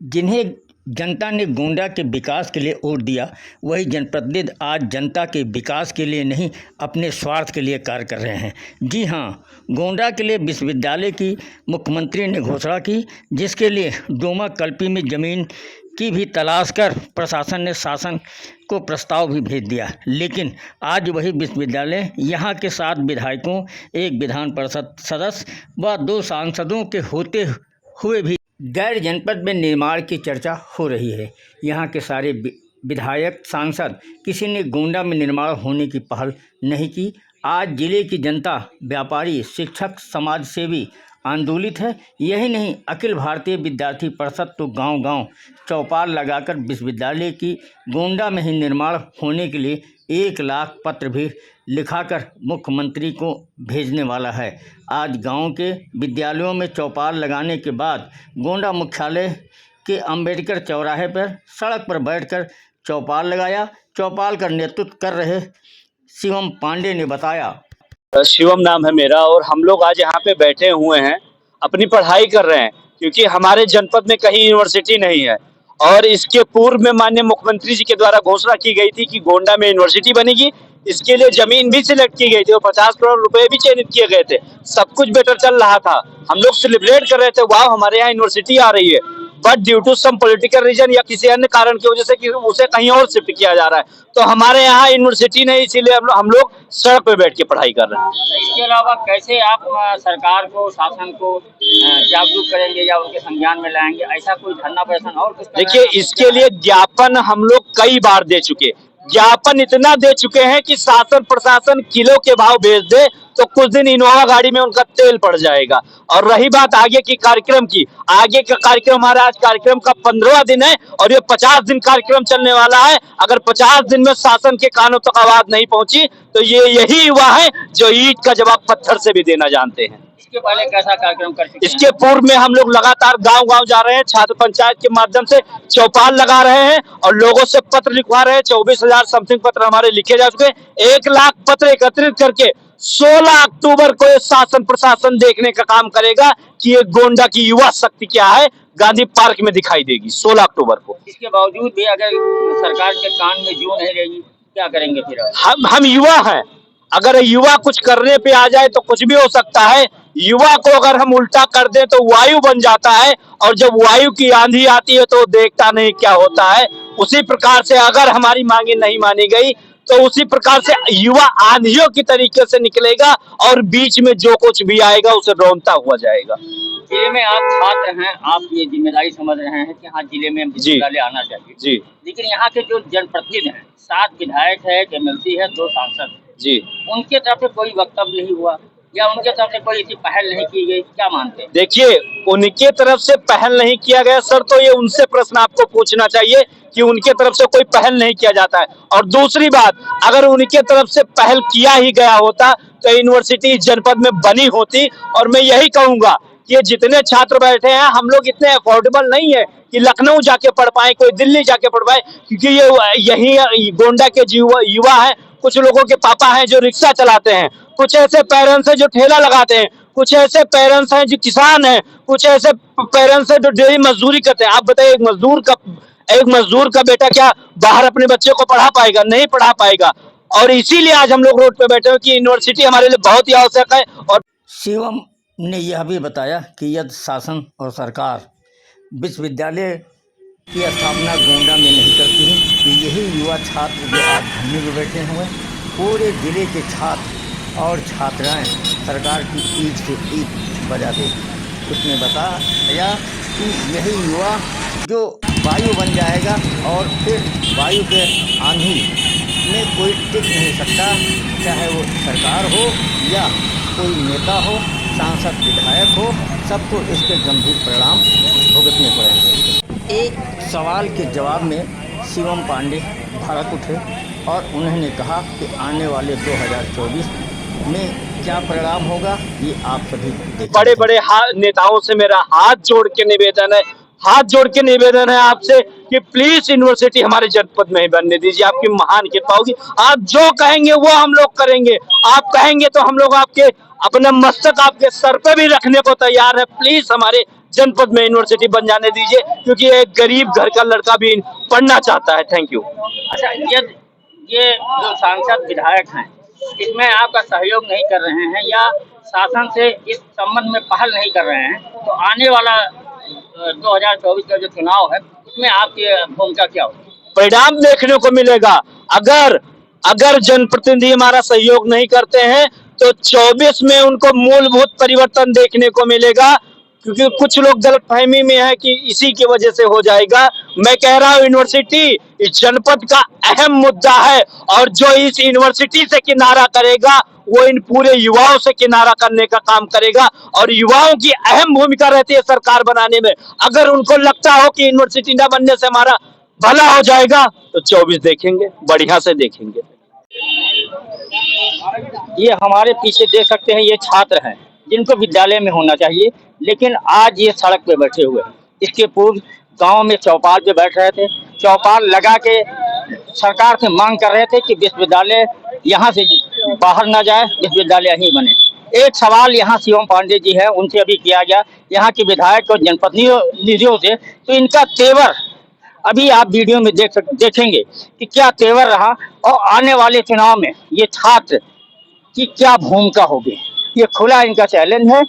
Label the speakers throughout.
Speaker 1: जिन्हें जनता ने गोंडा के विकास के लिए वोट दिया, वही जनप्रतिनिधि आज जनता के विकास के लिए नहीं, अपने स्वार्थ के लिए कार्य कर रहे हैं। जी हाँ, गोंडा के लिए विश्वविद्यालय की मुख्यमंत्री ने घोषणा की, जिसके लिए डोमा कल्पी में ज़मीन की भी तलाश कर प्रशासन ने शासन को प्रस्ताव भी भेज दिया। लेकिन आज वही विश्वविद्यालय यहाँ के 7 विधायकों, 1 विधान परिषद सदस्य व 2 सांसदों के होते हुए भी गैर जनपद में निर्माण की चर्चा हो रही है। यहाँ के सारे विधायक, सांसद, किसी ने गोंडा में निर्माण होने की पहल नहीं की। आज जिले की जनता, व्यापारी, शिक्षक, समाजसेवी आंदोलित है। यही नहीं, अखिल भारतीय विद्यार्थी परिषद तो गांव-गांव चौपाल लगाकर विश्वविद्यालय की गोंडा में ही निर्माण होने के लिए 1 लाख पत्र भी लिखाकर मुख्यमंत्री को भेजने वाला है। आज गांव के विद्यालयों में चौपाल लगाने के बाद गोंडा मुख्यालय के अंबेडकर चौराहे पर सड़क पर बैठकर चौपाल लगाया। चौपाल का नेतृत्व कर रहे शिवम पांडे ने बताया।
Speaker 2: शिवम नाम है मेरा और हम लोग आज यहाँ पे बैठे हुए हैं, अपनी पढ़ाई कर रहे हैं, क्योंकि हमारे जनपद में कहीं यूनिवर्सिटी नहीं है। और इसके पूर्व में माननीय मुख्यमंत्री जी के द्वारा घोषणा की गई थी कि गोंडा में यूनिवर्सिटी बनेगी। इसके लिए जमीन भी सिलेक्ट की गई थी और 50 करोड़ रुपए भी चयनित किए गए थे। सब कुछ बेटर चल रहा था, हम लोग सेलिब्रेट कर रहे थे, वाह हमारे यहाँ यूनिवर्सिटी आ रही है। But due to some political reason या किसी अन्य कारण की वजह से कि उसे कहीं और शिफ्ट किया जा रहा है, तो हमारे यहाँ यूनिवर्सिटी नहीं, इसीलिए हम लोग सड़क पे बैठ के पढ़ाई कर रहे हैं।
Speaker 3: इसके अलावा कैसे आप सरकार को, शासन को जागरूक करेंगे या उनके संज्ञान में लाएंगे? ऐसा कोई धरना प्रदर्शन और कुछ?
Speaker 2: देखिए, इसके लिए ज्ञापन हम लोग कई बार दे चुके, ज्ञापन इतना दे चुके हैं कि शासन प्रशासन किलो के भाव भेज दे तो कुछ दिन इनोवा गाड़ी में उनका तेल पड़ जाएगा। और रही बात आगे की कार्यक्रम की, आगे का कार्यक्रम हमारा आज कार्यक्रम का 15वां दिन है और ये 50 दिन कार्यक्रम चलने वाला है। अगर 50 दिन में शासन के कानों तक आवाज नहीं पहुंची तो ये यही युवा है जो ईंट का जवाब पत्थर से भी देना जानते हैं।
Speaker 3: इसके पहले कैसा कार्यक्रम कर चुके हैं?
Speaker 2: इसके पूर्व में हम लोग लगातार गांव-गांव जा रहे हैं, छात्र पंचायत के माध्यम से चौपाल लगा रहे हैं और लोगों से पत्र लिखवा रहे हैं। 24,000 समथिंग पत्र हमारे लिखे जा चुके हैं। 1 लाख पत्र एकत्रित करके 16 अक्टूबर को ये शासन प्रशासन देखने का काम करेगा कि ये गोंडा की युवा शक्ति क्या है, गांधी पार्क में दिखाई देगी 16 अक्टूबर को।
Speaker 3: इसके बावजूद भी अगर सरकार के कान में जू नहीं रहेगी, क्या करेंगे फिर?
Speaker 2: हम युवा हैं, अगर युवा कुछ करने पे आ जाए तो कुछ भी हो सकता है। युवा को अगर हम उल्टा कर दें तो वायु बन जाता है, और जब वायु की आंधी आती है तो देखता नहीं क्या होता है। उसी प्रकार से अगर हमारी मांगे नहीं मानी गई तो उसी प्रकार से युवा आंधियों की तरीके से निकलेगा और बीच में जो कुछ भी आएगा उसे रौंदता हुआ जाएगा।
Speaker 3: जिले में आप छात्र हैं, आप ये जिम्मेदारी समझ रहे हैं कि हाँ जिले में विश्वविद्यालय आना चाहिए
Speaker 2: जी,
Speaker 3: लेकिन यहाँ के जो जनप्रतिनिधि हैं, 7 विधायक है, MLC है, 2 सांसद
Speaker 2: जी,
Speaker 3: उनके तरफ से कोई वक्तव्य नहीं हुआ या उनके तरफ से कोई ऐसी पहल नहीं की गई, क्या मानते हैं?
Speaker 2: देखिए, उनके तरफ से पहल नहीं किया गया सर, तो ये उनसे प्रश्न आपको पूछना चाहिए कि उनके तरफ से कोई पहल नहीं किया जाता है। और दूसरी बात, अगर उनके तरफ से पहल किया ही गया होता तो यूनिवर्सिटी जनपद में बनी होती। और मैं यही कहूंगा कि ये जितने छात्र बैठे हैं, हम लोग इतने अफोर्डेबल नहीं है कि लखनऊ जाके पढ़ पाए, कोई दिल्ली जाके पढ़ पाए, क्योंकि ये यही गोंडा के युवा है। कुछ लोगों के पापा हैं जो रिक्शा चलाते हैं, कुछ ऐसे पेरेंट्स हैं जो ठेला लगाते हैं, कुछ ऐसे पेरेंट्स हैं जो किसान हैं, कुछ ऐसे पेरेंट्स हैं जो डेली मजदूरी करते हैं। आप बताइए, एक मजदूर का बेटा क्या बाहर अपने बच्चे को पढ़ा पाएगा? नहीं पढ़ा पाएगा। और इसीलिए आज हम लोग रोड पे बैठे हैं कि यूनिवर्सिटी हमारे लिए बहुत ही आवश्यक है। और
Speaker 1: शिवम ने यह भी बताया कि यदि शासन और सरकार विश्वविद्यालय की स्थापना गोंडा में नहीं करती है तो यही युवा छात्र जो आज धरने में बैठे हुए हैं, पूरे जिले के छात्र और छात्राएं सरकार की ईंट से ईंट बजा देगी। उसने बताया कि यही युवा जो वायु बन जाएगा और फिर वायु के आंधी में कोई टिक नहीं सकता, चाहे वो सरकार हो या कोई नेता हो, सांसद, विधायक हो, सबको इसके गंभीर परिणाम भुगतने पड़ेंगे। एक सवाल के जवाब में शिवम पांडे भड़क उठे और उन्होंने कहा कि आने वाले 2024 में क्या परिणाम होगा ये आप सभी देखें।
Speaker 2: बड़े बड़े नेताओं से मेरा हाथ जोड़ के निवेदन है आपसे कि प्लीज यूनिवर्सिटी हमारे जनपद में ही बनने दीजिए। आपकी महान कृपा होगी, आप जो कहेंगे वो हम लोग करेंगे। आप कहेंगे तो हम लोग अपना मस्तक आपके सर पे भी रखने को तैयार है। प्लीज हमारे जनपद में यूनिवर्सिटी बन जाने दीजिए, क्योंकि एक गरीब घर का लड़का भी पढ़ना चाहता है। Thank you.
Speaker 3: अच्छा, ये जो सांसद विधायक हैं, इसमें आपका सहयोग नहीं कर रहे हैं या शासन से इस संबंध में पहल नहीं कर रहे हैं, तो आने वाला 2024 का जो चुनाव है उसमें आपकी भूमिका क्या होगी?
Speaker 2: परिणाम देखने को मिलेगा। अगर अगर जनप्रतिनिधि हमारा सहयोग नहीं करते हैं तो 24 में उनको मूलभूत परिवर्तन देखने को मिलेगा, क्योंकि कुछ लोग गलतफहमी में है कि इसी की वजह से हो जाएगा। मैं कह रहा हूं यूनिवर्सिटी इस जनपद का अहम मुद्दा है, और जो इस यूनिवर्सिटी से किनारा करेगा वो इन पूरे युवाओं से किनारा करने का काम करेगा, और युवाओं की अहम भूमिका रहती है सरकार बनाने में। अगर उनको लगता हो कि यूनिवर्सिटी न बनने से हमारा भला हो जाएगा तो 24 देखेंगे, बढ़िया से देखेंगे।
Speaker 3: ये हमारे पीछे देख सकते हैं, ये छात्र हैं जिनको विद्यालय में होना चाहिए, लेकिन आज ये सड़क पे बैठे हुए हैं। इसके पूर्व गांव में चौपाल पे बैठ रहे थे, चौपाल लगा के सरकार से मांग कर रहे थे कि विश्वविद्यालय यहाँ से बाहर ना जाए, विश्वविद्यालय यहीं बने। एक सवाल यहाँ शिवम पांडे जी है, उनसे अभी किया गया, यहाँ के विधायक और जनप्रतिनिधियों से, तो इनका तेवर अभी आप वीडियो में देखेंगे कि क्या तेवर रहा, और आने वाले चुनाव में ये छात्र की क्या भूमिका होगी। ये खुला इनका चैलेंज है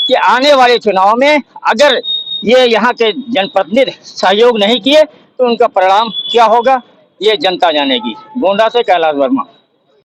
Speaker 3: कि आने वाले चुनाव में अगर ये यहाँ के जनप्रतिनिधि सहयोग नहीं किए तो उनका परिणाम क्या होगा, ये जनता जानेगी। गोंडा से कैलाश वर्मा।